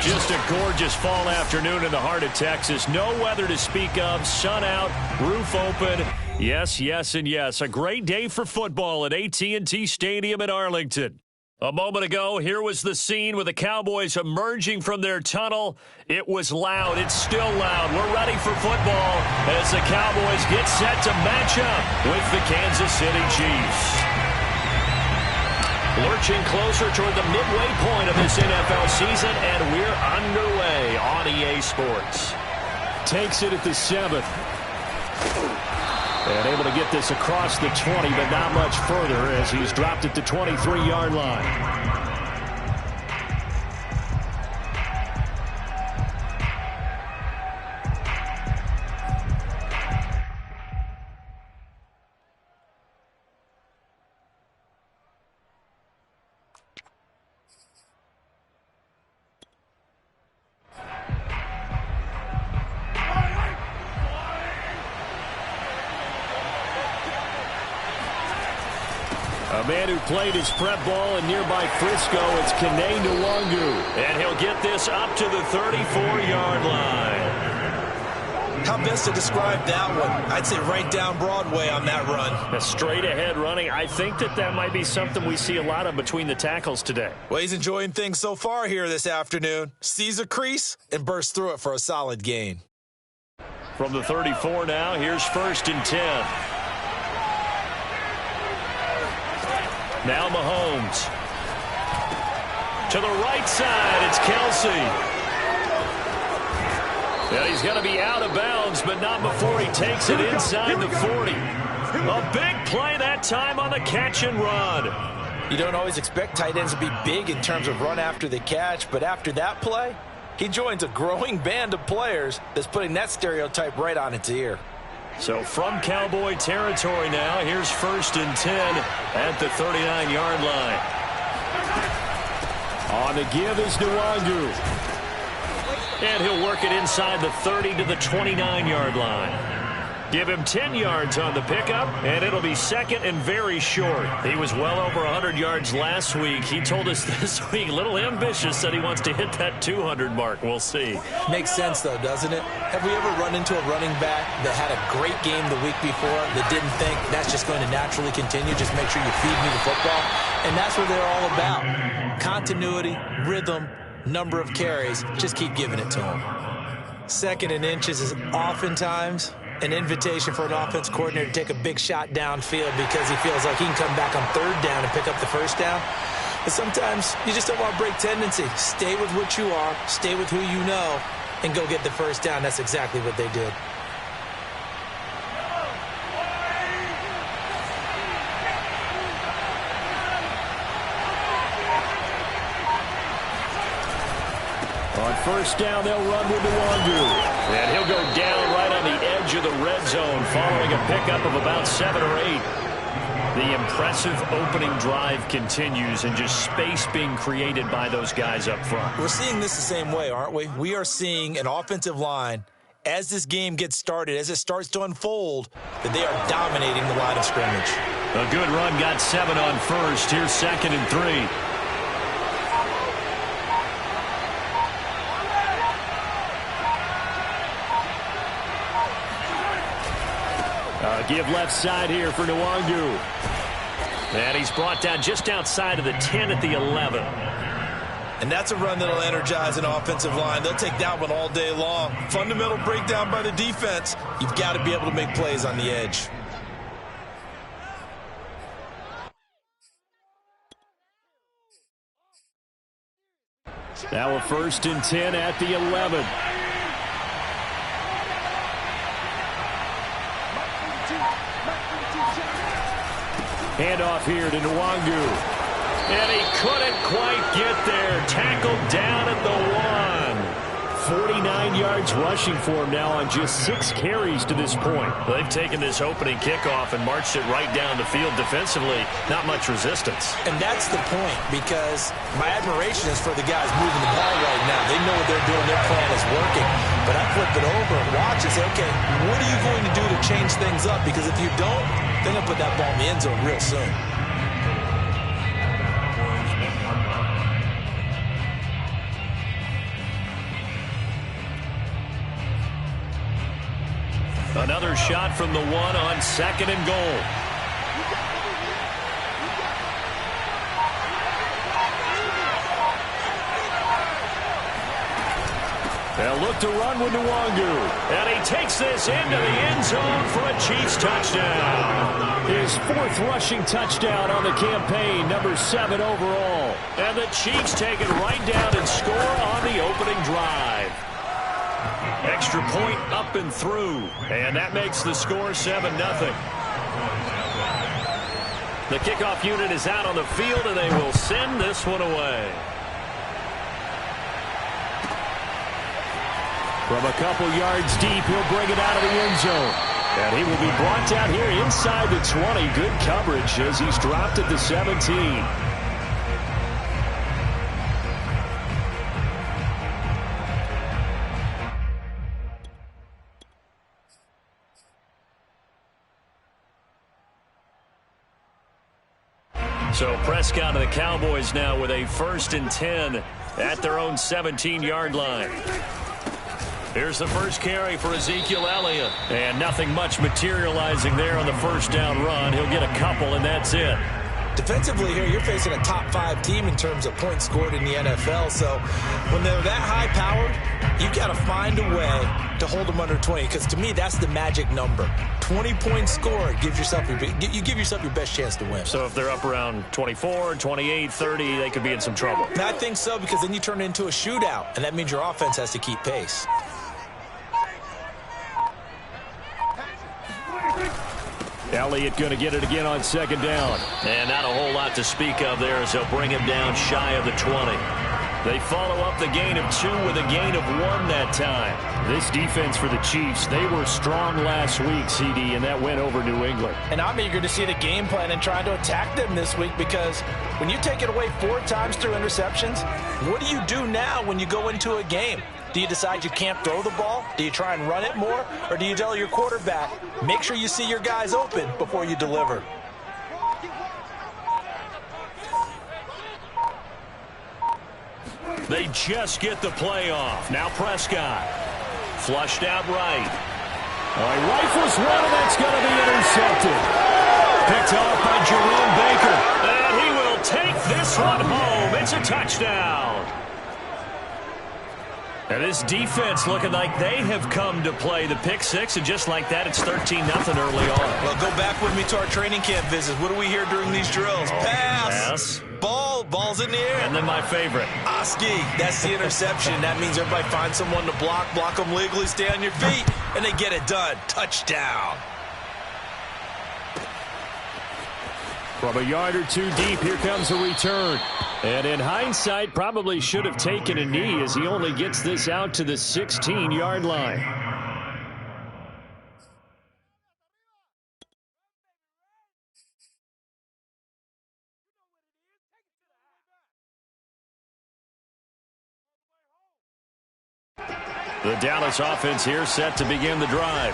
Just a gorgeous fall afternoon in the heart of Texas. No weather to speak of. Sun out, roof open. Yes, yes, and yes. A great day for football at AT&T Stadium in Arlington. A moment ago, here was the scene with the Cowboys emerging from their tunnel. It was loud. It's still loud. We're ready for football as the Cowboys get set to match up with the Kansas City Chiefs. Lurching closer toward the midway point of this NFL season, and we're underway on EA Sports. Takes it at the 7th. And able to get this across the 20, but not much further as he's dropped it to 23-yard line. A man who played his prep ball in nearby Frisco, it's Kene Nwangu. And he'll get this up to the 34-yard line. How best to describe that one? I'd say right down Broadway on that run. A straight-ahead running. I think that might be something we see a lot of between the tackles today. Well, he's enjoying things so far here this afternoon. Sees a crease and bursts through it for a solid gain. From the 34 now, here's 1st and 10. Now Mahomes. To the right side, it's Kelsey. Yeah, he's going to be out of bounds, but not before he takes it inside the 40. A big play that time on the catch and run. You don't always expect tight ends to be big in terms of run after the catch, but after that play, he joins a growing band of players that's putting that stereotype right on its ear. So from Cowboy territory now, here's 1st and 10 at the 39-yard line. On the give is Nwangu. And he'll work it inside the 30 to the 29-yard line. Give him 10 yards on the pickup, and it'll be 2nd and very short. He was well over 100 yards last week. He told us this week, a little ambitious, said he wants to hit that 200 mark. We'll see. Makes sense, though, doesn't it? Have we ever run into a running back that had a great game the week before that didn't think that's just going to naturally continue? Just make sure you feed me the football. And that's what they're all about. Continuity, rhythm, number of carries. Just keep giving it to them. 2nd and inches is oftentimes an invitation for an offense coordinator to take a big shot downfield because he feels like he can come back on 3rd down and pick up the 1st down. But sometimes you just don't want to break tendency. Stay with what you are, stay with who you know, and go get the 1st down. That's exactly what they did. On 1st down, they'll run with Nwangu. And he'll go down right on the edge of the red zone following a pickup of about 7 or 8. The impressive opening drive continues and just space being created by those guys up front. We're seeing this the same way, aren't we? We are seeing an offensive line, as this game gets started, as it starts to unfold, that they are dominating the line of scrimmage. A good run got 7 on 1st. Here's 2nd and 3. Give left side here for Nwangu. And he's brought down just outside of the 10 at the 11. And that's a run that'll energize an offensive line. They'll take that one all day long. Fundamental breakdown by the defense. You've got to be able to make plays on the edge. Now a 1st and 10 at the 11. Handoff here to Nwangu. And he couldn't quite get there. Tackled down at the 1. 49 yards rushing for him now on just 6 carries to this point. They've taken this opening kickoff and marched it right down the field defensively. Not much resistance. And that's the point, because my admiration is for the guys moving the ball right now. They know what they're doing. Their plan is working. But I flip it over and watch and say, okay, what are you going to do to change things up? Because if you don't, they're going to put that ball in the end zone real soon. Another shot from the one on 2nd and goal. They'll look to run with Nwangu. And he takes this into the end zone for a Chiefs touchdown. His 4th rushing touchdown on the campaign, number 7 overall. And the Chiefs take it right down and score on the opening drive. Extra point up and through. And that makes the score 7-0. The kickoff unit is out on the field, and they will send this one away. From a couple yards deep, he'll bring it out of the end zone. And he will be brought down here inside the 20. Good coverage as he's dropped at the 17. So Prescott and the Cowboys now with a 1st and 10 at their own 17-yard line. Here's the first carry for Ezekiel Elliott. And nothing much materializing there on the first down run. He'll get a couple, and that's it. Defensively here, you're facing a top 5 team in terms of points scored in the NFL. So when they're that high-powered, you've got to find a way to hold them under 20. Because to me, that's the magic number. 20 points scored gives yourself you give yourself your best chance to win. So if they're up around 24, 28, 30, they could be in some trouble. And I think so, because then you turn it into a shootout, and that means your offense has to keep pace. Elliott going to get it again on 2nd down. And not a whole lot to speak of there as they'll bring him down shy of the 20. They follow up the gain of 2 with a gain of 1 that time. This defense for the Chiefs, they were strong last week, CD, and that went over New England. And I'm eager to see the game plan and trying to attack them this week, because when you take it away 4 times through interceptions, what do you do now when you go into a game? Do you decide you can't throw the ball? Do you try and run it more? Or do you tell your quarterback, make sure you see your guys open before you deliver? They just get the play off. Now Prescott. Flushed out right. Rifles one, and that's going to be intercepted. Picked off by Jerome Baker. And he will take this one home. It's a touchdown. And this defense looking like they have come to play the pick 6, and just like that, it's 13-0 early on. Well, go back with me to our training camp visits. What do we hear during these drills? Pass. Ball's in the air. And then my favorite. Oski, that's the interception. That means everybody finds someone to block them legally, stay on your feet, and they get it done. Touchdown. From a yard or 2 deep, here comes a return. And in hindsight, probably should have taken a knee as he only gets this out to the 16-yard line. The Dallas offense here set to begin the drive.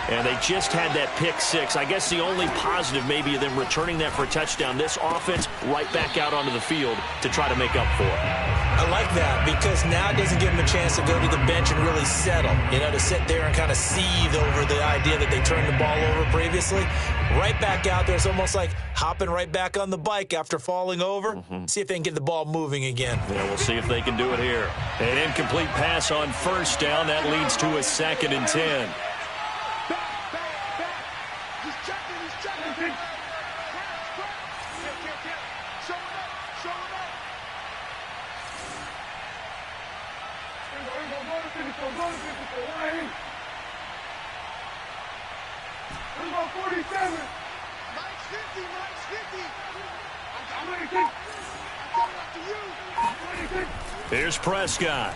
And they just had that pick 6. I guess the only positive maybe of them returning that for a touchdown. This offense right back out onto the field to try to make up for it. I like that, because now it doesn't give them a chance to go to the bench and really settle. You know, to sit there and kind of seethe over the idea that they turned the ball over previously. Right back out there. It's almost like hopping right back on the bike after falling over. See if they can get the ball moving again. Yeah, we'll see if they can do it here. An incomplete pass on first down. That leads to a 2nd and 10. Here's Prescott.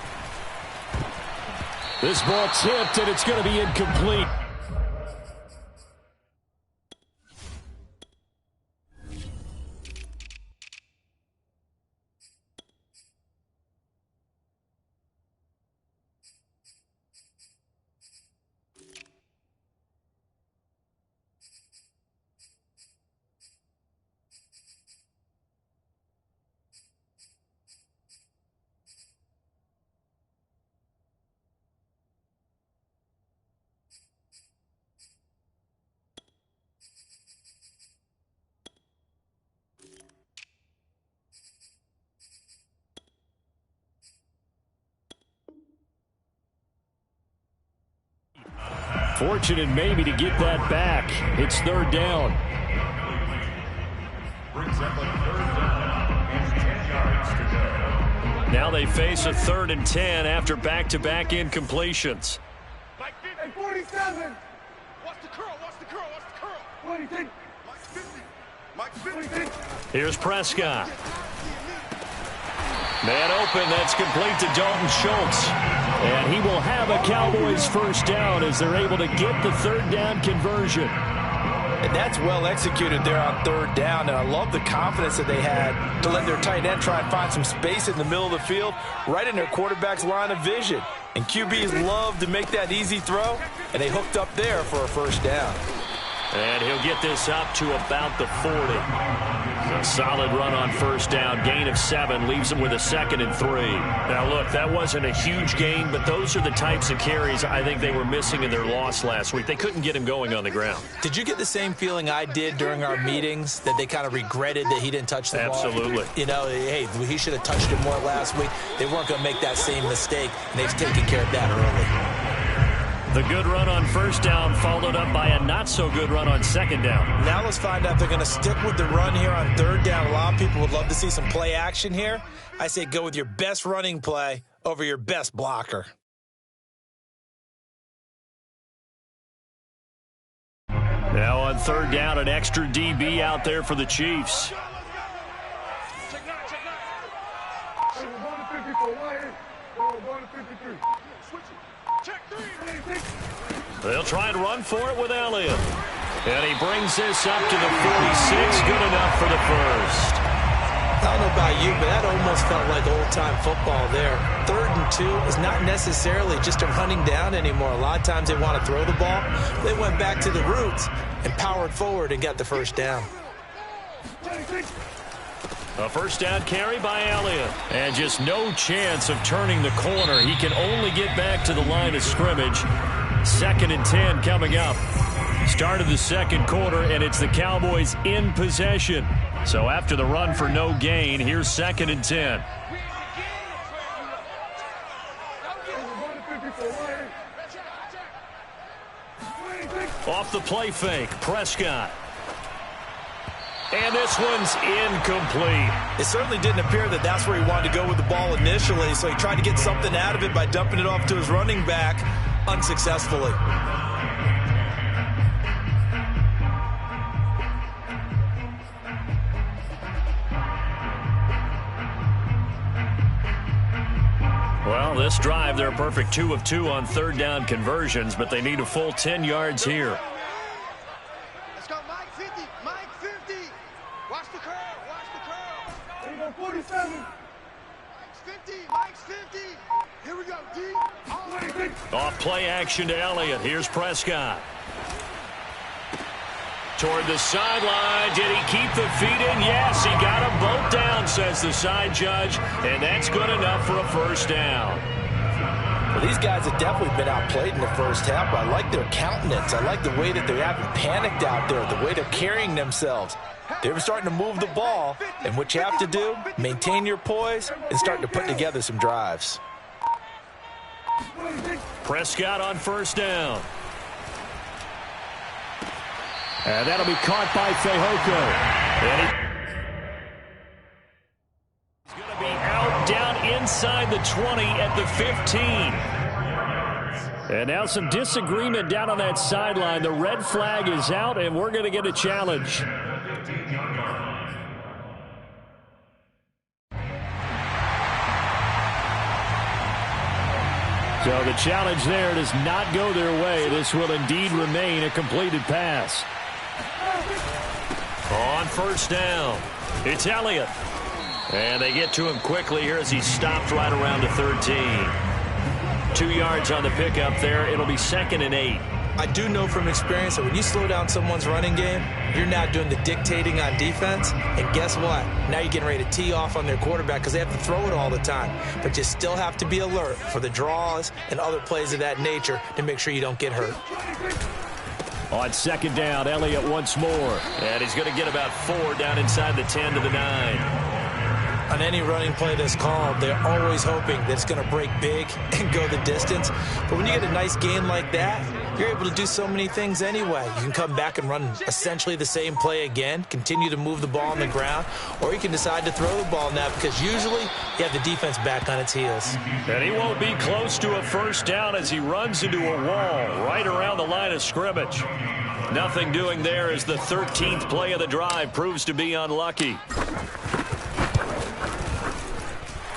This ball tipped, and it's going to be incomplete. Fortunate maybe to get that back. It's third down. Now they face a 3rd and 10 after back-to-back incompletions. Hey, 47. Watch the curl. Watch the curl. Watch the curl. What do you think? Mike 50. Here's Prescott. Man open, that's complete to Dalton Schultz. And he will have a Cowboys first down as they're able to get the 3rd down conversion. And that's well executed there on 3rd down. And I love the confidence that they had to let their tight end try and find some space in the middle of the field, right in their quarterback's line of vision. And QBs love to make that easy throw, and they hooked up there for a first down. And he'll get this up to about the 40. A solid run on first down. Gain of 7 leaves him with a 2nd and 3. Now, look, that wasn't a huge gain, but those are the types of carries I think they were missing in their loss last week. They couldn't get him going on the ground. Did you get the same feeling I did during our meetings, that they kind of regretted that he didn't touch the ball? Absolutely. You know, hey, he should have touched it more last week. They weren't going to make that same mistake, and they've taken care of that early. The good run on first down followed up by a not-so-good run on 2nd down. Now let's find out if they're going to stick with the run here on 3rd down. A lot of people would love to see some play action here. I say go with your best running play over your best blocker. Now on 3rd down, an extra DB out there for the Chiefs. They'll try and run for it with Elliott. And he brings this up to the 46. Good enough for the first. I don't know about you, but that almost felt like old-time football there. 3rd and 2 is not necessarily just a running down anymore. A lot of times they want to throw the ball. They went back to the roots and powered forward and got the first down. A first down carry by Elliott. And just no chance of turning the corner. He can only get back to the line of scrimmage. 2nd and 10 coming up. Start of the 2nd quarter, and it's the Cowboys in possession. So after the run for no gain, here's 2nd and 10. Off the play fake, Prescott. And this one's incomplete. It certainly didn't appear that that's where he wanted to go with the ball initially, so he tried to get something out of it by dumping it off to his running back unsuccessfully. Well, this drive, they're a perfect 2 of 2 on 3rd down conversions, but they need a full 10 yards here. Let's go, Mike 50. Mike 50. Watch the curl. Watch the curl. Here we go, 47. Mike's 50. Mike's 50. Here we go, D. Off play action to Elliott. Here's Prescott. Toward the sideline. Did he keep the feet in? Yes, he got them both down, says the side judge. And that's good enough for a first down. Well, these guys have definitely been outplayed in the first half. I like their countenance. I like the way that they haven't panicked out there, the way they're carrying themselves. They're starting to move the ball, and what you have to do, maintain your poise and start to put together some drives. Prescott on first down. And that'll be caught by Fehoko. And he's going to be out down inside the 20 at the 15. And now some disagreement down on that sideline. The red flag is out, and we're going to get a challenge. So the challenge there does not go their way. This will indeed remain a completed pass. On first down, it's Elliott. And they get to him quickly here as he stopped right around the 13. 2 yards on the pickup there. It'll be 2nd and 8. I do know from experience that when you slow down someone's running game, you're now doing the dictating on defense. And guess what? Now you're getting ready to tee off on their quarterback because they have to throw it all the time. But you still have to be alert for the draws and other plays of that nature to make sure you don't get hurt. On 2nd down, Elliott once more. And he's going to get about 4 down inside the 10 to the 9. On any running play that's called, they're always hoping that it's going to break big and go the distance. But when you get a nice gain like that, you're able to do so many things anyway. You can come back and run essentially the same play again, continue to move the ball on the ground, or you can decide to throw the ball now because usually you have the defense back on its heels. And he won't be close to a first down as he runs into a wall right around the line of scrimmage. Nothing doing there as the 13th play of the drive proves to be unlucky.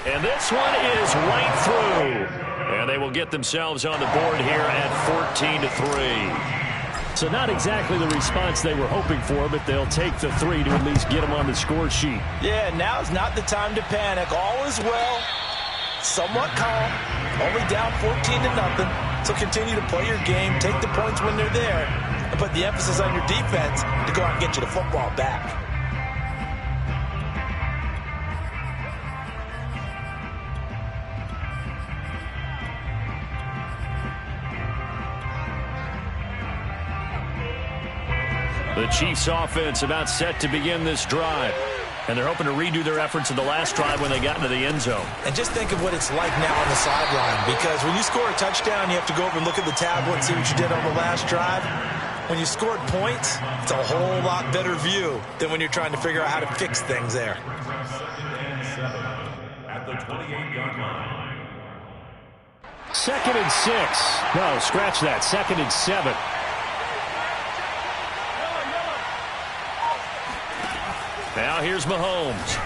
And this one is right through. And they will get themselves on the board here at 14-3. So not exactly the response they were hoping for, but they'll take the 3 to at least get them on the score sheet. Yeah, now's not the time to panic. All is well. Somewhat calm. Only down 14-0. So continue to play your game, take the points when they're there, and put the emphasis on your defense to go out and get you the football back. The Chiefs offense about set to begin this drive. And they're hoping to redo their efforts in the last drive when they got into the end zone. And just think of what it's like now on the sideline, because when you score a touchdown, you have to go over and look at the tablet and see what you did on the last drive. When you scored points, it's a whole lot better view than when you're trying to figure out how to fix things there. At the 28-yard line. 2nd and 6. No, scratch that. 2nd and 7. Now here's Mahomes.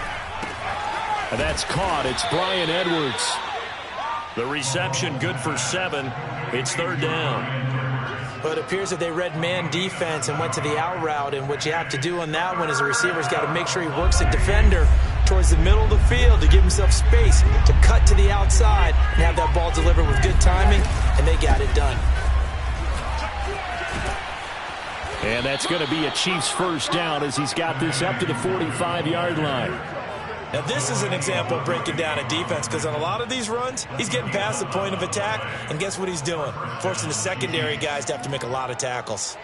And that's caught. It's Bryan Edwards. The reception good for 7. It's 3rd down. But it appears that they read man defense and went to the out route. And what you have to do on that one is the receiver's got to make sure he works the defender towards the middle of the field to give himself space to cut to the outside and have that ball delivered with good timing. And they got it done. And that's going to be a Chiefs first down as he's got this up to the 45-yard line. Now, this is an example of breaking down a defense because on a lot of these runs, he's getting past the point of attack, and guess what he's doing? Forcing the secondary guys to have to make a lot of tackles.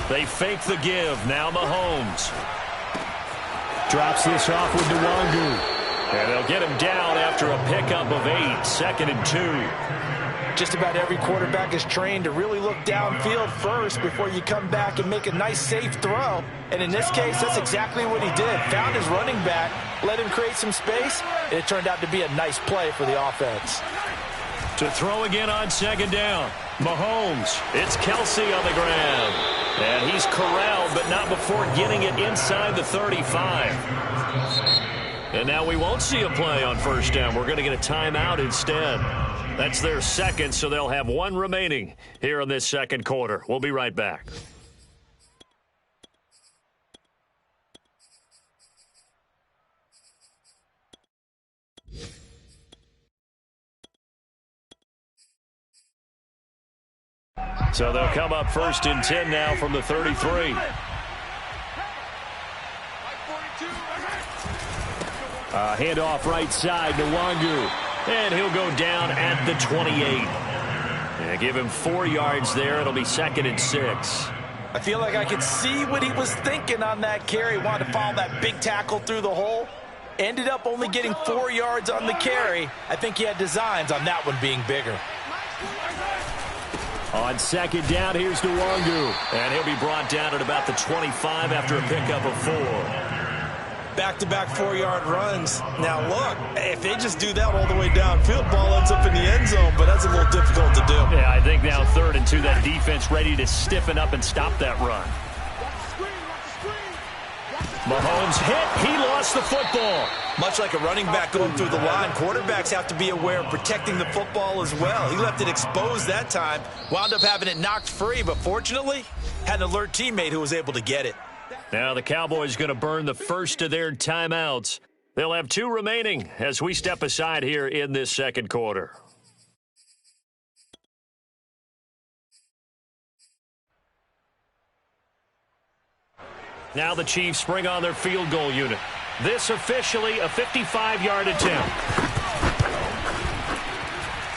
They fake the give. Now Mahomes. Drops this off with Nwangu. And they'll get him down after a pickup of 8. 2nd and 2. Just about every quarterback is trained to really look downfield first before you come back and make a nice, safe throw. And in this case, that's exactly what he did. Found his running back, let him create some space, and it turned out to be a nice play for the offense. To throw again on 2nd down. Mahomes. It's Kelsey on the ground. And he's corralled, but not before getting it inside the 35. And now we won't see a play on 1st down. We're going to get a timeout instead. That's their 2nd, so they'll have 1 remaining here in this 2nd quarter. We'll be right back. So they'll come up 1st and 10 now from the 33. Handoff right side to Nwangu. And he'll go down at the 28. And give him 4 yards there. It'll be 2nd and 6. I feel like I could see what he was thinking on that carry. Wanted to follow that big tackle through the hole. Ended up only getting 4 yards on the carry. I think he had designs on that one being bigger. On 2nd down, here's Nwangu. And he'll be brought down at about the 25 after a pickup of 4. Back-to-back 4-yard runs. Now, look, if they just do that all the way downfield, ball ends up in the end zone, but that's a little difficult to do. Yeah, I think now 3rd and 2, that defense ready to stiffen up and stop that run. Mahomes hit. He lost the football. Much like a running back going through the line, quarterbacks have to be aware of protecting the football as well. He left it exposed that time, wound up having it knocked free, but fortunately, had an alert teammate who was able to get it. Now the Cowboys going to burn the first of their timeouts. They'll have 2 remaining as we step aside here in this 2nd quarter. Now the Chiefs bring on their field goal unit. This officially a 55-yard attempt.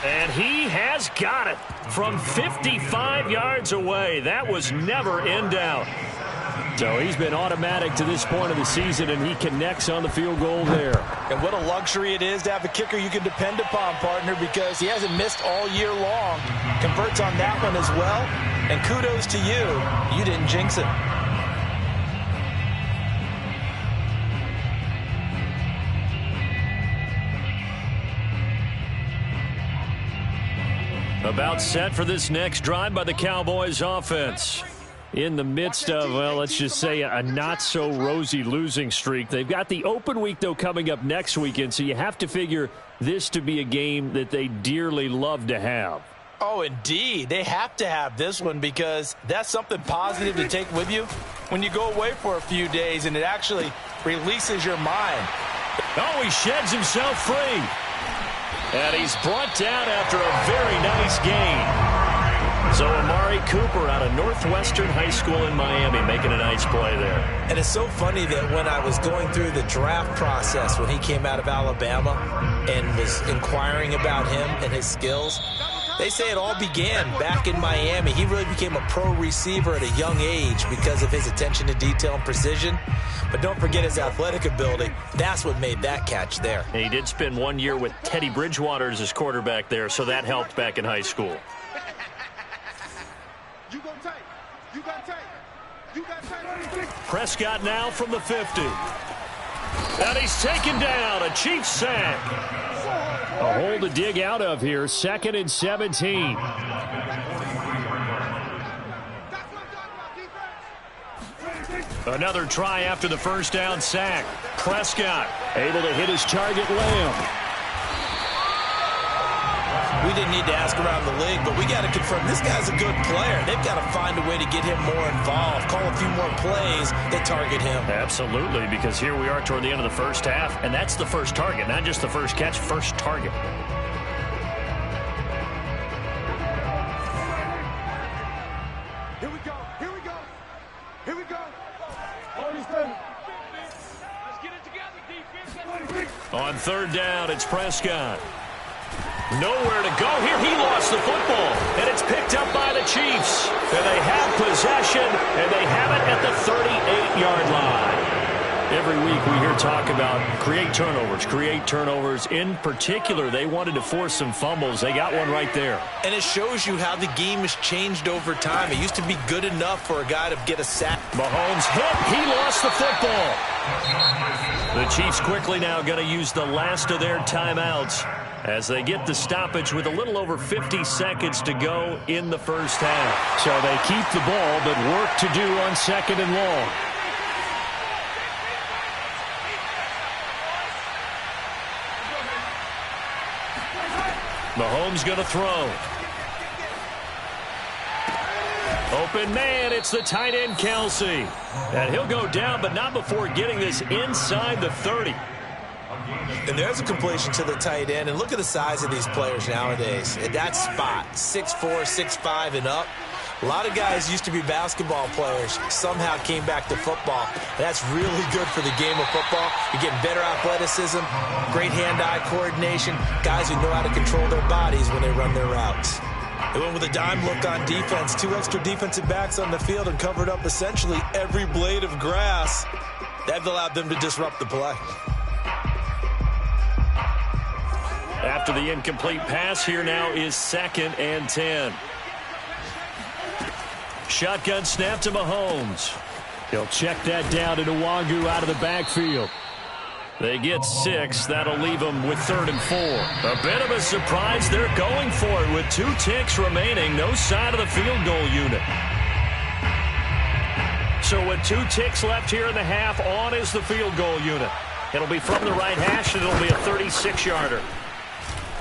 And he has got it from 55 yards away. That was never in doubt. So he's been automatic to this point of the season, and he connects on the field goal there. And what a luxury it is to have a kicker you can depend upon, partner, because he hasn't missed all year long. Converts on that one as well. And kudos to you. You didn't jinx it. About set for this next drive by the Cowboys offense. In the midst of, well, let's just say a not-so-rosy losing streak. They've got the open week, though, coming up next weekend, so you have to figure this to be a game that they dearly love to have. Oh, indeed. They have to have this one because that's something positive to take with you when you go away for a few days, and it actually releases your mind. Oh, he sheds himself free. And he's brought down after a very nice gain. So Amari Cooper out of Northwestern High School in Miami making a nice play there. And it's so funny that when I was going through the draft process when he came out of Alabama and was inquiring about him and his skills, they say it all began back in Miami. He really became a pro receiver at a young age because of his attention to detail and precision. But don't forget his athletic ability. That's what made that catch there. And he did spend 1 year with Teddy Bridgewater as his quarterback there, so that helped back in high school. You go tight. You got tight. You got tight. Prescott now from the 50. And he's taken down. A Chiefs sack. A hole to dig out of here. 2nd and 17. Another try after the first down sack. Prescott able to hit his target, Lamb. We didn't need to ask around the league, but we got to confirm this guy's a good player. They've got to find a way to get him more involved, call a few more plays that target him. Absolutely, because here we are toward the end of the first half, and that's the first target, not just the first catch, first target. Here we go. Here we go. Here we go. Let's get it together, defense. On 3rd down, it's Prescott. Nowhere to go here. He lost the football, and it's picked up by the Chiefs. And they have possession, and they have it at the 38-yard line. Every week we hear talk about create turnovers. In particular, they wanted to force some fumbles. They got one right there. And it shows you how the game has changed over time. It used to be good enough for a guy to get a sack. Mahomes hit. He lost the football. The Chiefs quickly now going to use the last of their timeouts as they get the stoppage with a little over 50 seconds to go in the first half. So they keep the ball, but work to do on 2nd and long. Mahomes going to throw. Open man, it's the tight end, Kelsey. And he'll go down, but not before getting this inside the 30. And there's a completion to the tight end. And look at the size of these players nowadays. At that spot, 6'4", 6'5", and up. A lot of guys used to be basketball players, somehow came back to football. And that's really good for the game of football. You're getting better athleticism, great hand-eye coordination, guys who know how to control their bodies when they run their routes. They went with a dime look on defense, 2 extra defensive backs on the field and covered up essentially every blade of grass. That allowed them to disrupt the play. After the incomplete pass, here now is 2nd and 10. Shotgun snap to Mahomes. He'll check that down to Nwangu out of the backfield. They get 6. That'll leave them with 3rd and 4. A bit of a surprise. They're going for it with 2 ticks remaining. No sign of the field goal unit. So with 2 ticks left here in the half, on is the field goal unit. It'll be from the right hash, and it'll be a 36-yarder.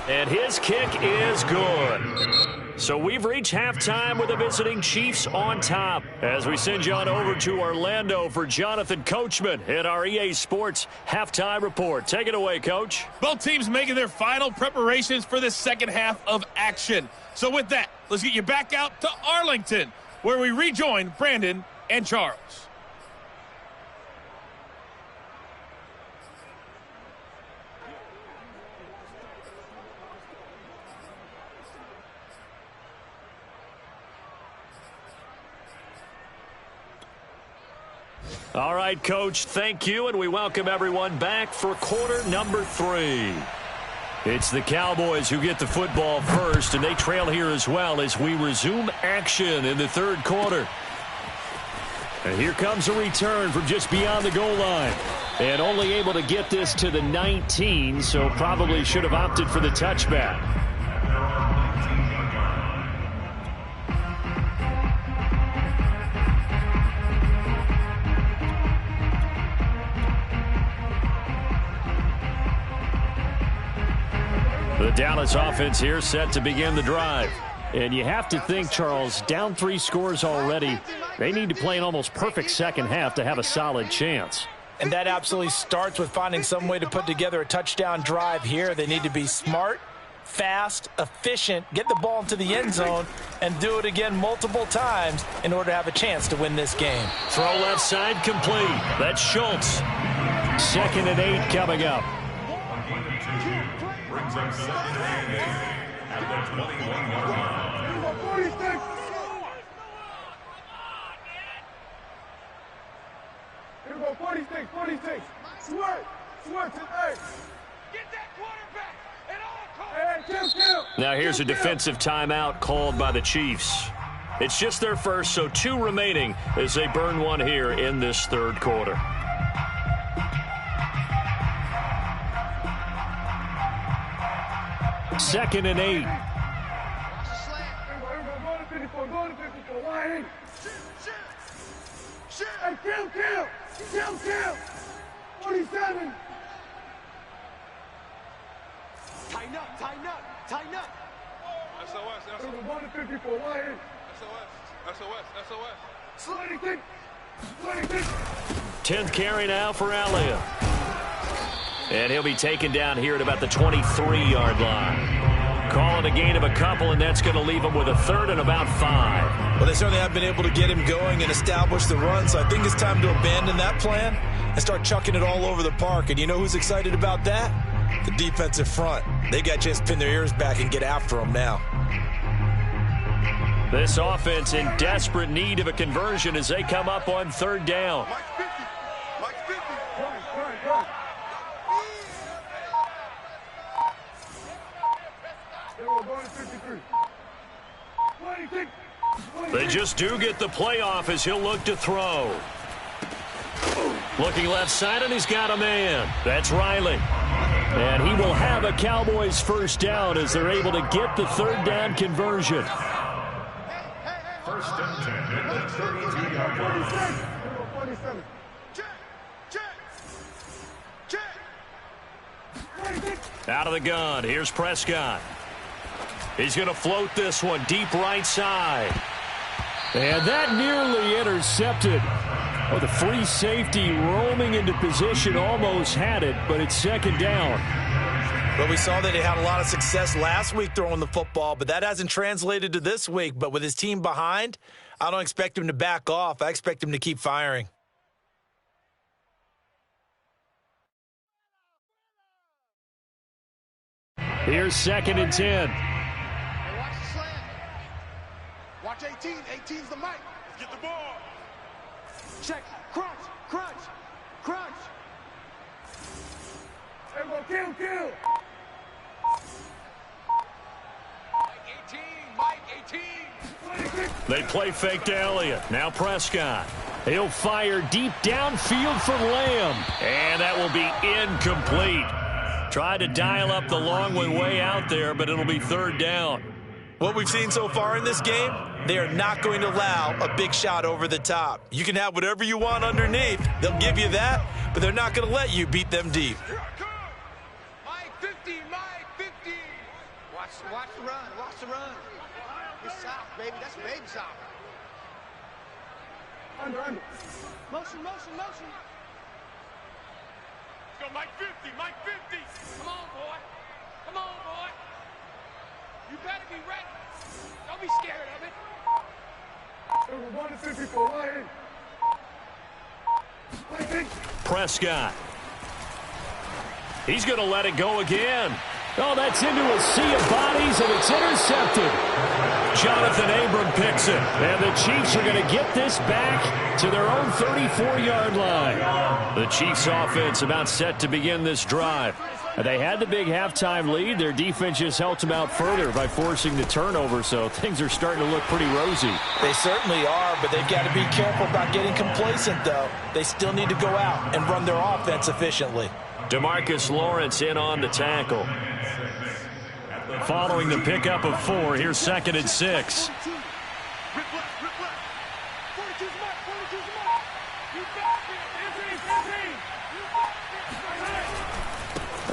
And his kick is good. So we've reached halftime with the visiting Chiefs on top. As we send you on over to Orlando for Jonathan Coachman at our EA Sports Halftime Report. Take it away, Coach. Both teams making their final preparations for the second half of action. So with that, let's get you back out to Arlington, where we rejoin Brandon and Charles. All right, Coach, thank you, and we welcome everyone back for quarter number 3. It's the Cowboys who get the football first, and they trail here as well as we resume action in the third quarter. And here comes a return from just beyond the goal line. And only able to get this to the 19, so probably should have opted for the touchback. The Dallas offense here set to begin the drive. And you have to think, Charles, down 3 scores already. They need to play an almost perfect second half to have a solid chance. And that absolutely starts with finding some way to put together a touchdown drive here. They need to be smart, fast, efficient, get the ball into the end zone, and do it again multiple times in order to have a chance to win this game. Throw left side complete. That's Schultz. 2nd and 8 coming up. Brings up 2nd and 8 at the 21-yard line. 46. Here we go, 46, 46. Swerve to 8. Get that quarterback at all costs. Hey, kill. Now here's a defensive timeout called by the Chiefs. It's just their first, so 2 remaining as they burn one here in this third quarter. Second and 8. Hey, kill. 47. Tighten up. SOS. 154, Lion. SOS. 26. 10th carry now for Elliott. And he'll be taken down here at about the 23-yard line. Calling a gain of a couple, and that's going to leave him with a 3rd and about 5. Well, they certainly have been able to get him going and establish the run, so I think it's time to abandon that plan and start chucking it all over the park. And you know who's excited about that? The defensive front. They got a chance to pin their ears back and get after him now. This offense in desperate need of a conversion as they come up on 3rd down. Mike's 50. They just do get the playoff as he'll look to throw. Looking left side, and he's got a man. That's Riley. And he will have a Cowboys first down as they're able to get the 3rd down conversion. First and 10 at the 32-yard line. 47. Check. Out of the gun, here's Prescott. He's going to float this one deep right side. And that nearly intercepted. Oh, the free safety roaming into position almost had it, but it's 2nd down. Well, we saw that he had a lot of success last week throwing the football, but that hasn't translated to this week. But with his team behind, I don't expect him to back off. I expect him to keep firing. Here's 2nd and 10. Hey, watch the slant. Watch 18. 18's the mic. Let's get the ball. Check. Crunch. Hey, go kill. Mike 18. They play fake to Elliott. Now Prescott. He'll fire deep downfield for Lamb. And that will be incomplete. Tried to dial up the long one way out there, but it'll be 3rd down. What we've seen so far in this game, they are not going to allow a big shot over the top. You can have whatever you want underneath. They'll give you that, but they're not going to let you beat them deep. Mike 50. Watch the run. It's soft, baby. That's baby soft. Under. Motion. Let's go, Mike 50. Come on, boy. You better be ready. Don't be scared of it. Prescott. He's going to let it go again. Oh, that's into a sea of bodies, and it's intercepted. Jonathan Abram picks it. And the Chiefs are going to get this back to their own 34-yard line. The Chiefs offense about set to begin this drive. They had the big halftime lead. Their defense just helped them out further by forcing the turnover, so things are starting to look pretty rosy. They certainly are, but they've got to be careful about getting complacent, though. They still need to go out and run their offense efficiently. DeMarcus Lawrence in on the tackle. Following the pickup of 4, here's 2nd and 6.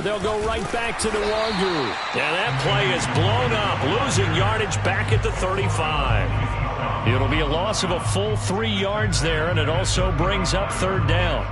They'll go right back to Nwangu. And that play is blown up, losing yardage back at the 35. It'll be a loss of a full 3 yards there, and it also brings up 3rd down.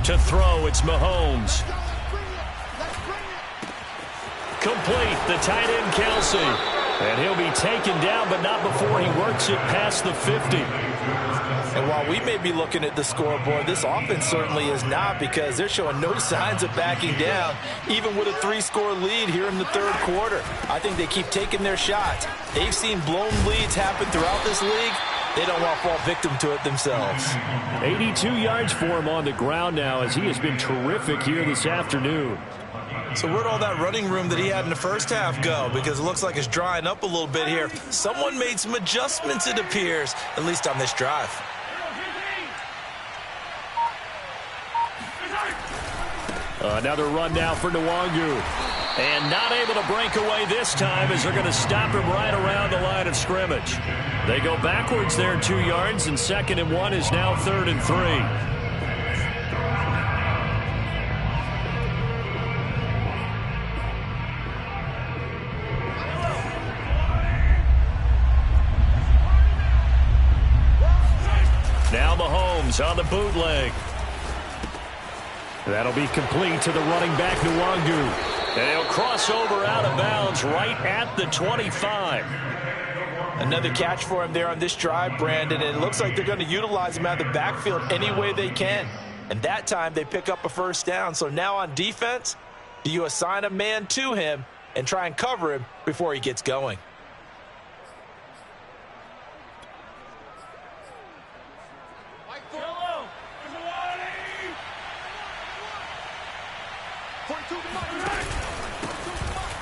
To throw, it's Mahomes. Complete, the tight end Kelsey. And he'll be taken down, but not before he works it past the 50. And while we may be looking at the scoreboard, this offense certainly is not, because they're showing no signs of backing down, even with a 3-score lead here in the 3rd quarter. I think they keep taking their shots. They've seen blown leads happen throughout this league. They don't want to fall victim to it themselves. 82 yards for him on the ground now, as he has been terrific here this afternoon. So where'd all that running room that he had in the first half go? Because it looks like it's drying up a little bit here. Someone made some adjustments, it appears, at least on this drive. Another run now for Nwangu. And not able to break away this time, as they're going to stop him right around the line of scrimmage. They go backwards there 2 yards, and 2nd and 1 is now 3rd and 3. Now Mahomes on the bootleg. That'll be complete to the running back, Nwangu. And he'll cross over out of bounds right at the 25. Another catch for him there on this drive, Brandon. And it looks like they're going to utilize him out of the backfield any way they can. And that time they pick up a 1st down. So now on defense, do you assign a man to him and try and cover him before he gets going?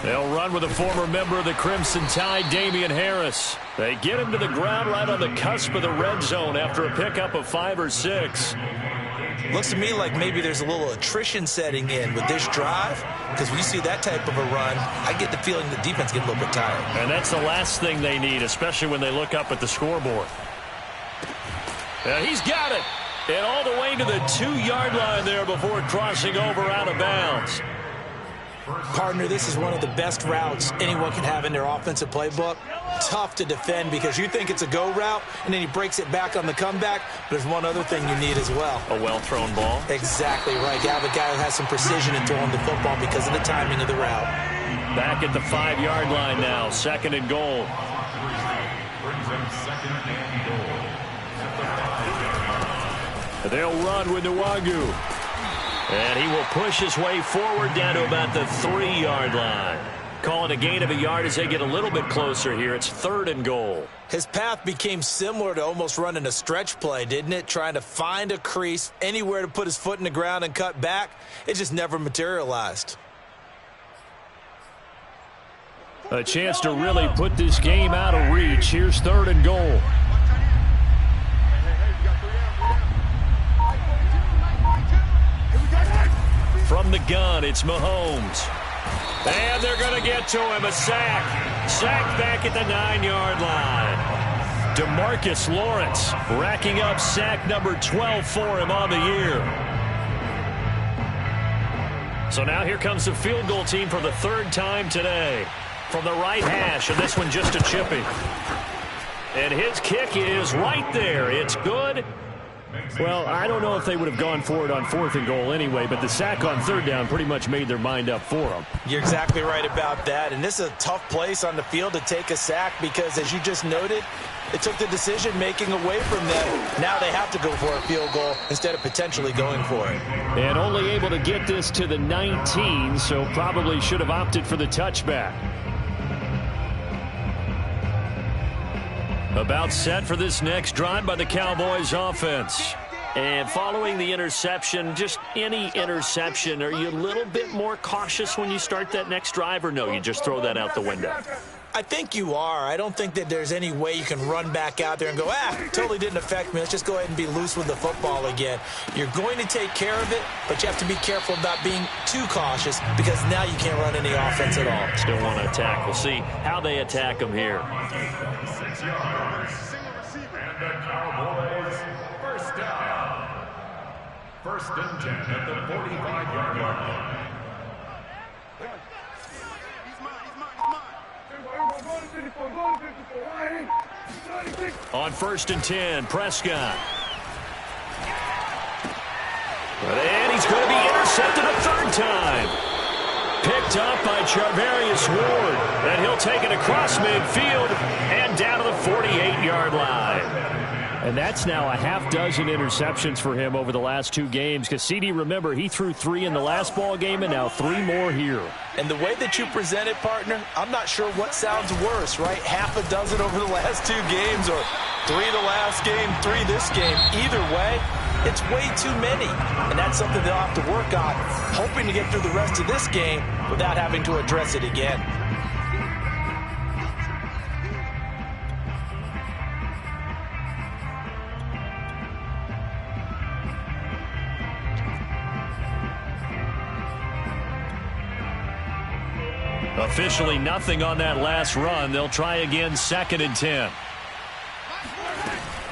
They'll run with a former member of the Crimson Tide, Damian Harris. They get him to the ground right on the cusp of the red zone after a pickup of 5 or 6. Looks to me like maybe there's a little attrition setting in with this drive, because when you see that type of a run, I get the feeling the defense gets a little bit tired. And that's the last thing they need, especially when they look up at the scoreboard. He's got it. And all the way to the 2-yard line there before crossing over out of bounds. Partner, this is one of the best routes anyone can have in their offensive playbook. Tough to defend because you think it's a go route, and then he breaks it back on the comeback. There's one other thing you need as well. A well-thrown ball. Exactly right. You have a guy who has some precision in throwing the football because of the timing of the route. Back at the 5-yard line now, 2nd and goal. They'll run with Nwangu. And he will push his way forward down to about the 3-yard line. Calling a gain of a yard as they get a little bit closer here. It's 3rd and goal. His path became similar to almost running a stretch play, didn't it? Trying to find a crease, anywhere to put his foot in the ground and cut back. It just never materialized. A chance to really put this game out of reach. Here's 3rd and goal. From the gun, it's Mahomes. And they're going to get to him. A sack. Sack back at the 9-yard line. DeMarcus Lawrence racking up sack number 12 for him on the year. So now here comes the field goal team for the 3rd time today. From the right hash, and this one just a chipping. And his kick is right there. It's good. Well, I don't know if they would have gone for it on 4th and goal anyway, but the sack on 3rd down pretty much made their mind up for them. You're exactly right about that, and this is a tough place on the field to take a sack because, as you just noted, it took the decision-making away from them. Now they have to go for a field goal instead of potentially going for it. And only able to get this to the 19, so probably should have opted for the touchback. About set for this next drive by the Cowboys offense. And following the interception, just any interception, are you a little bit more cautious when you start that next drive, or no, you just throw that out the window? I think you are. I don't think that there's any way you can run back out there and go, totally didn't affect me. Let's just go ahead and be loose with the football again. You're going to take care of it, but you have to be careful about being too cautious because now you can't run any offense at all. Still want to attack. We'll see how they attack them here. 6 yards. And the Cowboys first down. 1st and 10 at the 45-yard line. On 1st and 10, Prescott. And he's going to be intercepted a 3rd time. Picked up by Charvarius Ward. And he'll take it across midfield and down to the 48-yard line. And that's now a half-dozen interceptions for him over the last 2 games. Because, CD, remember, he threw 3 in the last ball game and now 3 more here. And the way that you present it, partner, I'm not sure what sounds worse, right? Half a dozen over the last 2 games or 3 the last game, 3 this game. Either way, it's way too many. And that's something they'll have to work on, hoping to get through the rest of this game without having to address it again. Officially nothing on that last run. They'll try again 2nd and 10.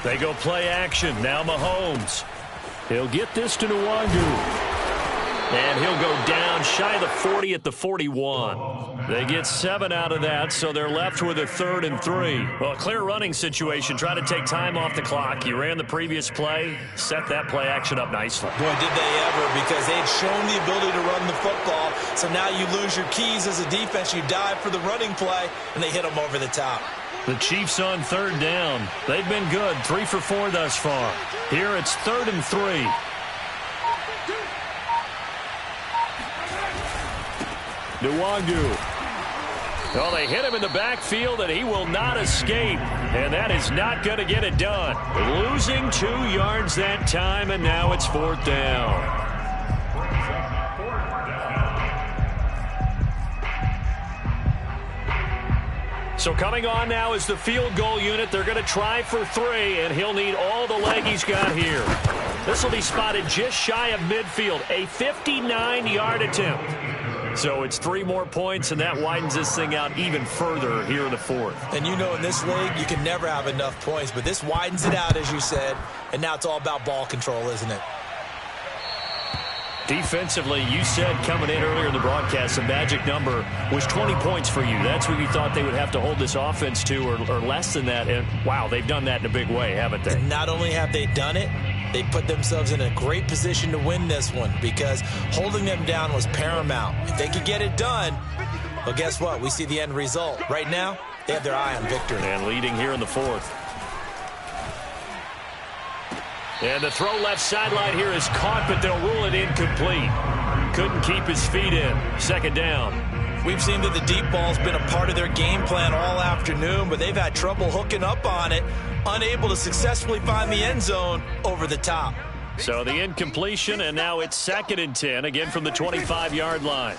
They go play action. Now Mahomes. He'll get this to Nwangu. And he'll go down shy of the 40 at the 41. They get 7 out of that, so they're left with a 3rd and 3. Well, a clear running situation. Try to take time off the clock. You ran the previous play, set that play action up nicely. Boy, did they ever, because they'd shown the ability to run the football. So now you lose your keys as a defense. You dive for the running play, and they hit them over the top. The Chiefs on 3rd down. They've been good, 3 for 4 thus far. Here it's 3rd and 3. Nwangu. Well, they hit him in the backfield, and he will not escape. And that is not going to get it done. Losing 2 yards that time, and now it's 4th down. So coming on now is the field goal unit. They're going to try for 3, and he'll need all the leg he's got here. This will be spotted just shy of midfield, a 59-yard attempt. So it's 3 more points, and that widens this thing out even further here in the 4th. And you know in this league, you can never have enough points, but this widens it out, as you said, and now it's all about ball control, isn't it? Defensively, you said coming in earlier in the broadcast, the magic number was 20 points for you. That's what you thought they would have to hold this offense to, or less than that. And, wow, they've done that in a big way, haven't they? And not only have they done it, they put themselves in a great position to win this one because holding them down was paramount. If they could get it done, well, guess what? We see the end result. Right now, they have their eye on victory. And leading here in the 4th. And the throw left sideline here is caught, but they'll rule it incomplete. Couldn't keep his feet in. 2nd down. We've seen that the deep ball's been a part of their game plan all afternoon, but they've had trouble hooking up on it, unable to successfully find the end zone over the top. So the incompletion, and now it's 2nd and 10, again from the 25-yard line.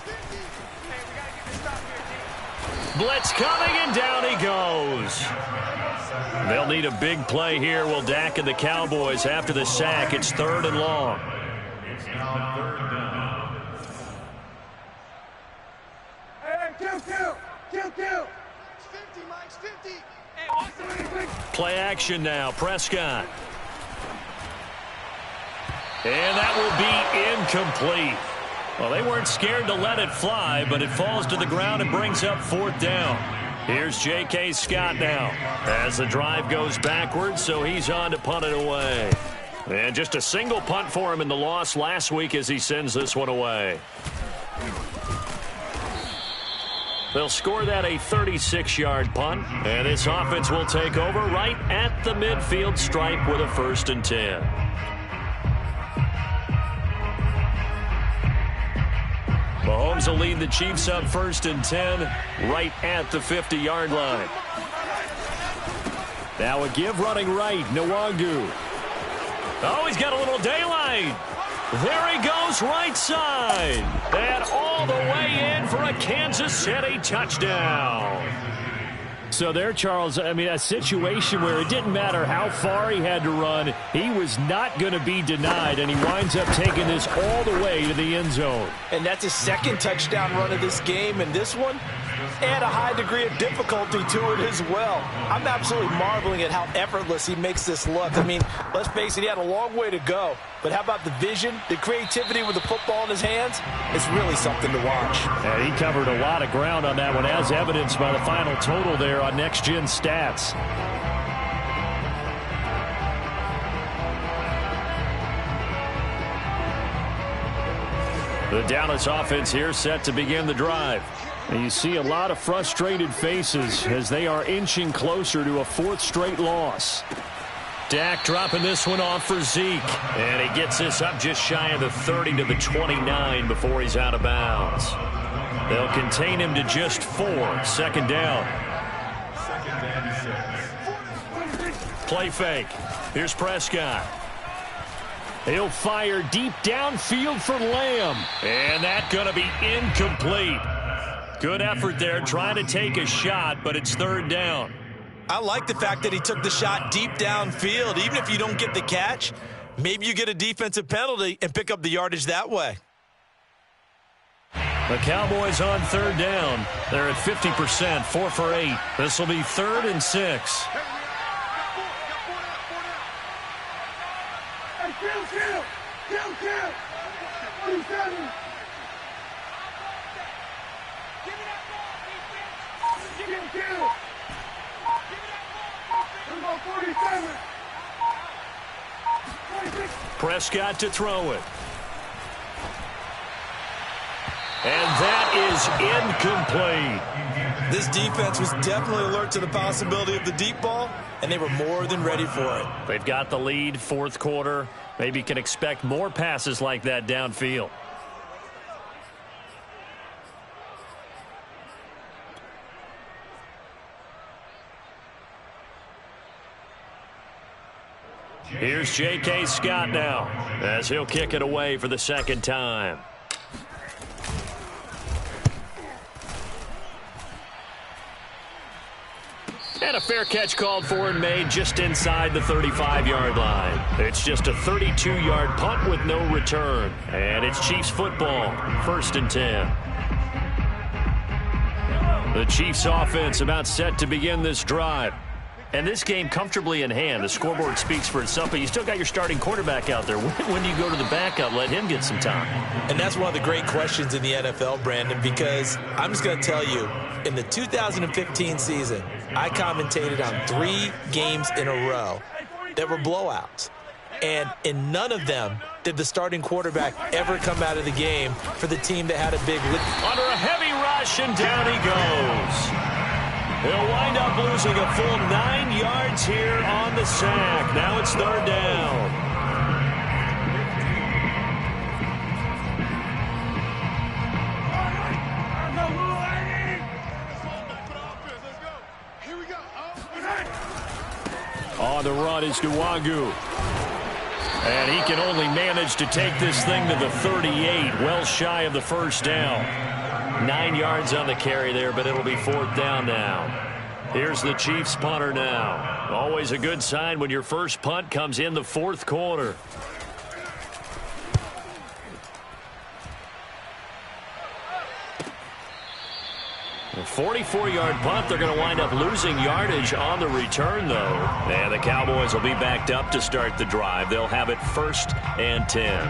Blitz coming, and down he goes. They'll need a big play here. Will Dak and the Cowboys after the sack. It's 3rd and long. It's now 3rd down. Kill. It's 50, Mike's 50. Hey, what's Play action now. Prescott. And that will be incomplete. Well, they weren't scared to let it fly, but it falls to the ground and brings up 4th down. Here's J.K. Scott now as the drive goes backwards, so he's on to punt it away. And just a single punt for him in the loss last week as he sends this one away. They'll score that a 36-yard punt, and this offense will take over right at the midfield stripe with a 1st and 10. Mahomes will lead the Chiefs up 1st and 10 right at the 50-yard line. Now a give running right, Nwangu. Oh, he's got a little daylight. There he goes right side. And all the way in for a Kansas City touchdown. So there, Charles, I mean, a situation where it didn't matter how far he had to run. He was not going to be denied, and he winds up taking this all the way to the end zone. And that's his 2nd touchdown run of this game, and this one add a high degree of difficulty to it as well. I'm absolutely marveling at how effortless he makes this look. I mean, let's face it, he had a long way to go. But how about the vision, the creativity with the football in his hands? It's really something to watch. Yeah, he covered a lot of ground on that one, as evidenced by the final total there on Next Gen Stats. The Dallas offense here set to begin the drive. And you see a lot of frustrated faces as they are inching closer to a 4th straight loss. Dak dropping this one off for Zeke. And he gets this up just shy of the 30 to the 29 before he's out of bounds. They'll contain him to just 4. 2nd down. Play fake. Here's Prescott. He'll fire deep downfield for Lamb. And that's going to be incomplete. Good effort there trying to take a shot, but it's 3rd down. I like the fact that he took the shot deep downfield. Even if you don't get the catch, maybe you get a defensive penalty and pick up the yardage that way. The Cowboys on 3rd down. They're at 50%, 4 for 8. This will be 3rd and 6. Prescott to throw it. And that is incomplete. This defense was definitely alert to the possibility of the deep ball, and they were more than ready for it. They've got the lead, 4th quarter. Maybe can expect more passes like that downfield. Here's J.K. Scott now as he'll kick it away for the 2nd time. And a fair catch called for and made just inside the 35-yard line. It's just a 32-yard punt with no return. And it's Chiefs football, 1st and 10. The Chiefs offense about set to begin this drive. And this game comfortably in hand. The scoreboard speaks for itself, but you still got your starting quarterback out there. When do you go to the backup, let him get some time? And that's one of the great questions in the NFL, Brandon, because I'm just going to tell you, in the 2015 season, I commentated on 3 games in a row that were blowouts. And in none of them did the starting quarterback ever come out of the game for the team that had a big lead. Under a heavy rush, and down he goes. He'll wind up losing a full 9 yards here on the sack. Now it's 3rd down. On the run is Nwangu. And he can only manage to take this thing to the 38, well shy of the 1st down. 9 yards on the carry there, but it'll be 4th down now. Here's the Chiefs punter now. Always a good sign when your first punt comes in the 4th quarter. A 44-yard punt. They're going to wind up losing yardage on the return, though. And the Cowboys will be backed up to start the drive. They'll have it 1st and 10.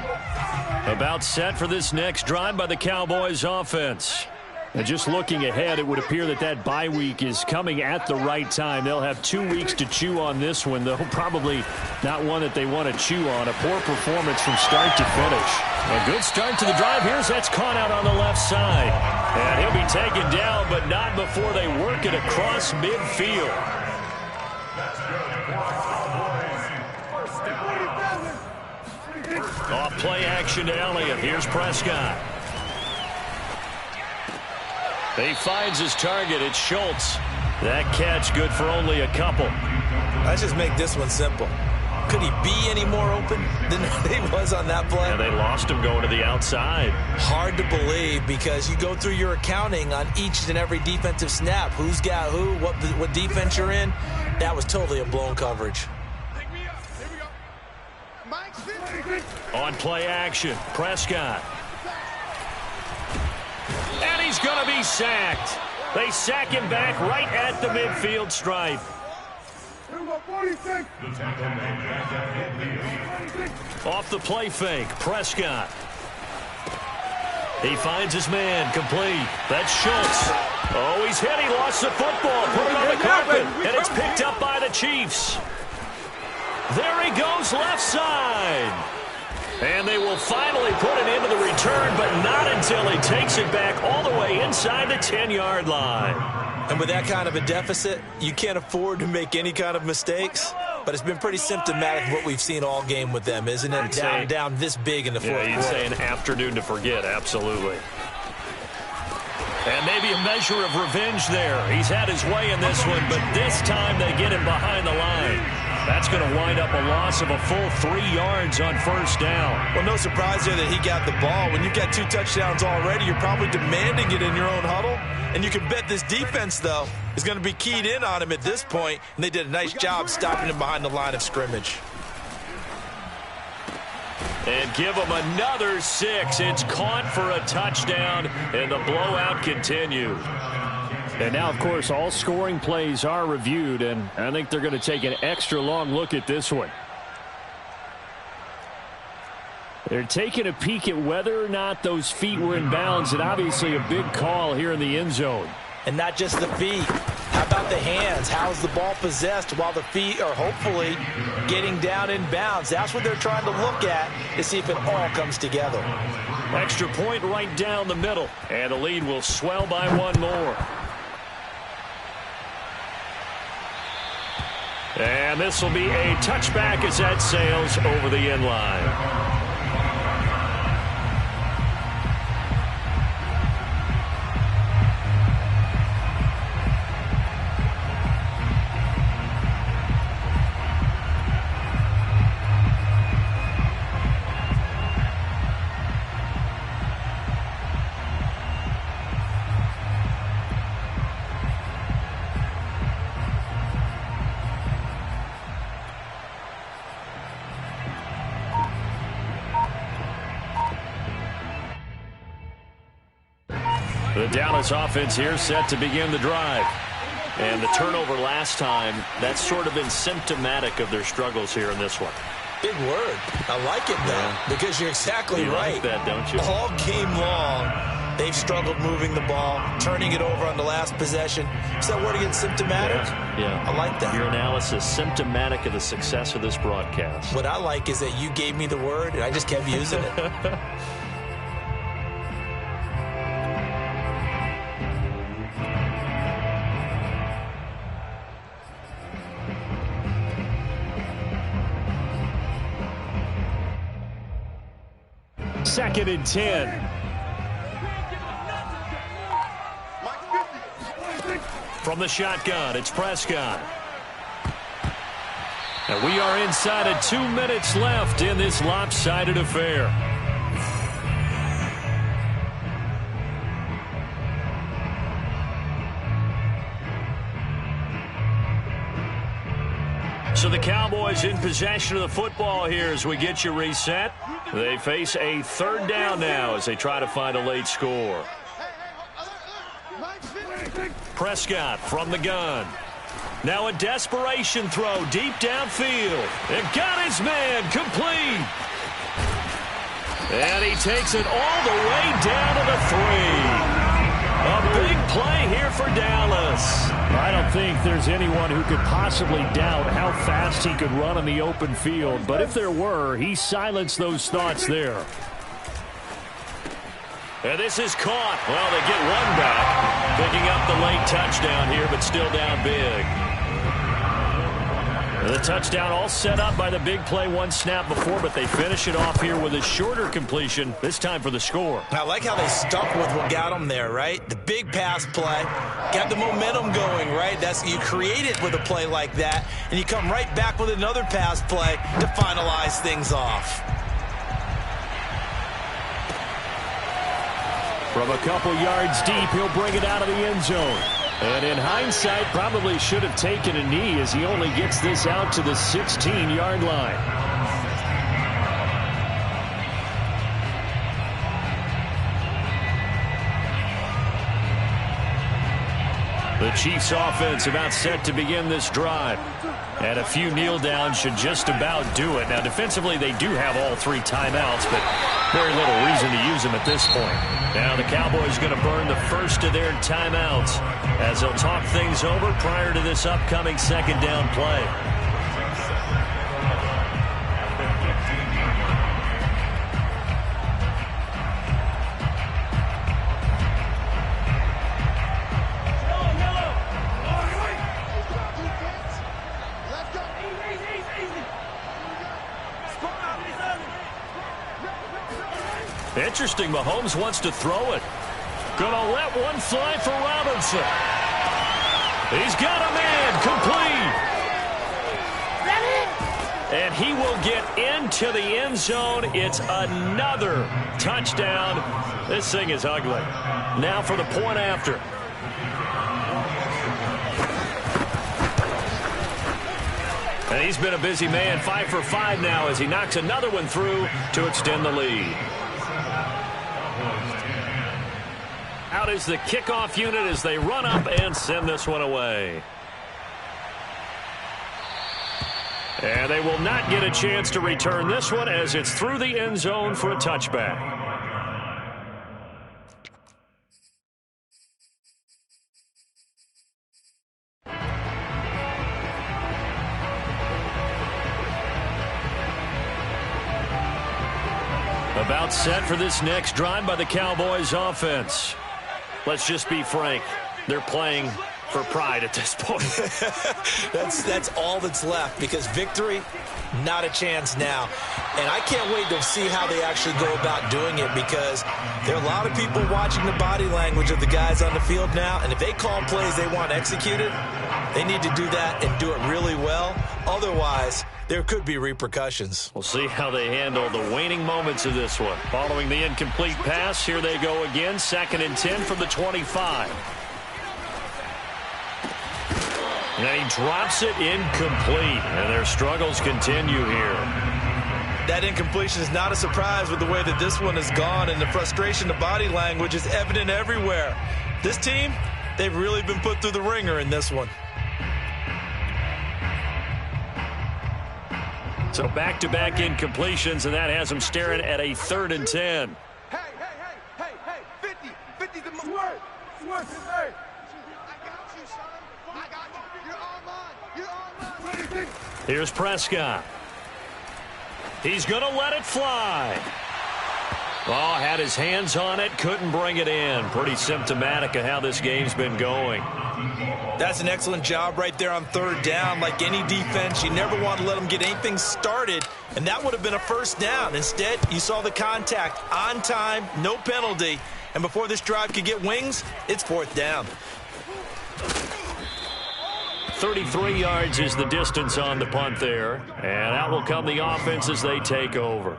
About set for this next drive by the Cowboys offense. And just looking ahead, it would appear that bye week is coming at the right time. They'll have 2 weeks to chew on this one, though probably not one that they want to chew on. A poor performance from start to finish. A good start to the drive. Here's that's caught out on the left side. And he'll be taken down, but not before they work it across midfield. Off play action to Elliott. Here's Prescott. He finds his target. It's Schultz. That catch good for only a couple. Let's just make this one simple. Could he be any more open than he was on that play? Yeah, they lost him going to the outside. Hard to believe because you go through your accounting on each and every defensive snap. Who's got who, what defense you're in. That was totally a blown coverage. On play action, Prescott. And he's going to be sacked. They sack him back right at the midfield stripe. Off the play fake, Prescott. He finds his man, complete. That's Schultz. Oh, he's hit. He lost the football. Put it on the carpet, and it's picked up by the Chiefs. There he goes, left side. And they will finally put it into the return, but not until he takes it back all the way inside the 10-yard line. And with that kind of a deficit, you can't afford to make any kind of mistakes. But it's been pretty symptomatic of what we've seen all game with them, isn't it? Down this big in the fourth quarter. You'd say an afternoon to forget, absolutely. And maybe a measure of revenge there. He's had his way in this one, but this time they get him behind the line. That's going to wind up a loss of a full 3 yards on first down. Well, no surprise there that he got the ball. When you've got 2 touchdowns already, you're probably demanding it in your own huddle. And you can bet this defense, though, is going to be keyed in on him at this point. And they did a nice job stopping him behind the line of scrimmage. And give him another 6. It's caught for a touchdown, and the blowout continues. And now, of course, all scoring plays are reviewed, and I think they're going to take an extra long look at this one. They're taking a peek at whether or not those feet were in bounds, and obviously a big call here in the end zone. And not just the feet. How about the hands? How's the ball possessed while the feet are hopefully getting down in bounds? That's what they're trying to look at to see if it all comes together. Extra point right down the middle, and the lead will swell by 1 more. And this will be a touchback as that sails over the end line. The Dallas offense here set to begin the drive. And the turnover last time, that's sort of been symptomatic of their struggles here in this one. Big word. I like it, though, because you're exactly right. You like that, don't you? All game long, they've struggled moving the ball, turning it over on the last possession. Is that word again, symptomatic? Yeah. I like that. Your analysis, symptomatic of the success of this broadcast. What I like is that you gave me the word, and I just kept using it. Second and 10. From the shotgun, it's Prescott. And we are inside of 2 minutes left in this lopsided affair. So the Cowboys in possession of the football here as we get you reset. They face a third down now as they try to find a late score. Prescott from the gun. Now a desperation throw deep downfield. And got his man complete. And he takes it all the way down to the 3. A think there's anyone who could possibly doubt how fast he could run on the open field, but if there were, he silenced those thoughts there. And this is caught. Well, they get one back, picking up the late touchdown here, but still down big. The touchdown all set up by the big play one snap before, but they finish it off here with a shorter completion, this time for the score. I like how they stuck with what got them there, right? The big pass play, got the momentum going, right? You create it with a play like that, and you come right back with another pass play to finalize things off. From a couple yards deep, he'll bring it out of the end zone. And in hindsight, probably should have taken a knee as he only gets this out to the 16-yard line. The Chiefs offense about set to begin this drive. And a few kneel downs should just about do it. Now, defensively, they do have all three timeouts, but very little reason to use them at this point. Now, the Cowboys going to burn the first of their timeouts as they'll talk things over prior to this upcoming second down play. Interesting, Mahomes wants to throw it. Gonna let one fly for Robinson. He's got a man, complete. And he will get into the end zone. It's another touchdown. This thing is ugly. Now for the point after. And he's been a busy man, 5 for 5 now as he knocks another one through to extend the lead. Out is the kickoff unit as they run up and send this one away. And they will not get a chance to return this one as it's through the end zone for a touchback. About set for this next drive by the Cowboys offense. Let's just be frank. They're playing for pride at this point. That's all that's left because victory, not a chance now. And I can't wait to see how they actually go about doing it because there are a lot of people watching the body language of the guys on the field now. And if they call plays they want executed, they need to do that and do it really well. Otherwise, there could be repercussions. We'll see how they handle the waning moments of this one. Following the incomplete pass, here they go again. 2nd and 10 from the 25. And he drops it incomplete. And their struggles continue here. That incompletion is not a surprise with the way that this one has gone, and the frustration, the body language is evident everywhere. This team, they've really been put through the ringer in this one. So back-to-back incompletions, and that has them staring at a 3rd and 10. Hey, 50. 50's the word. Hey. I got you, son. I got you. You're on mine. Here's Prescott. He's going to let it fly. Oh, had his hands on it, couldn't bring it in. Pretty symptomatic of how this game's been going. That's an excellent job right there on 3rd down. Like any defense, you never want to let them get anything started, and that would have been a 1st down. Instead, you saw the contact on time, no penalty, and before this drive could get wings, it's 4th down. 33 yards is the distance on the punt there, and out will come the offense as they take over.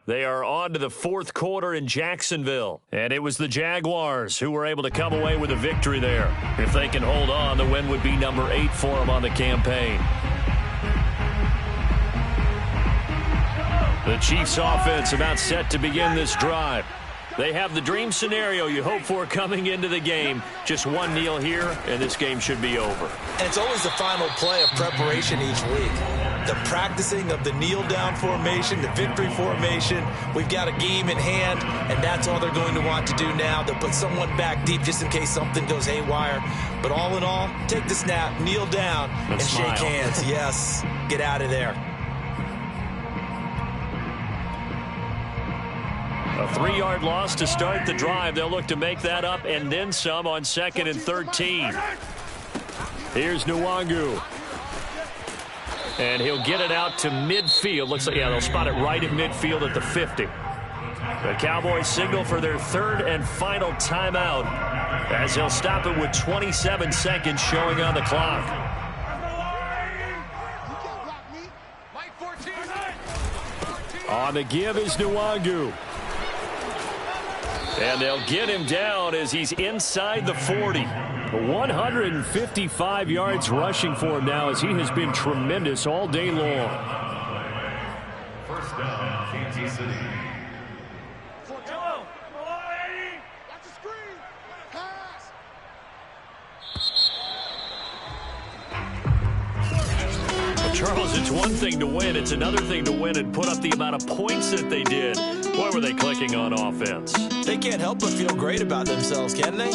They are on to the 4th quarter in Jacksonville. And it was the Jaguars who were able to come away with a victory there. If they can hold on, the win would be number 8 for them on the campaign. The Chiefs offense about set to begin this drive. They have the dream scenario you hope for coming into the game. Just one kneel here, and this game should be over. And it's always the final play of preparation each week. the practicing of the kneel-down formation, the victory formation. We've got a game in hand, and that's all they're going to want to do now. They'll put someone back deep just in case something goes haywire. But all in all, take the snap, kneel down, and shake hands. Yes, get out of there. A 3-yard loss to start the drive. They'll look to make that up and then some on 2nd and 13. Here's Nwangu. And he'll get it out to midfield. Looks like, yeah, they'll spot it right at midfield at the 50. The Cowboys signal for their 3rd and final timeout as they'll stop it with 27 seconds showing on the clock. On the give is Nwangu. And they'll get him down as he's inside the 40. 155 yards rushing for him now as he has been tremendous all day long. First down, Kansas City. Charles, it's one thing to win. It's another thing to win and put up the amount of points that they did. Boy, were they clicking on offense. They can't help but feel great about themselves, can they?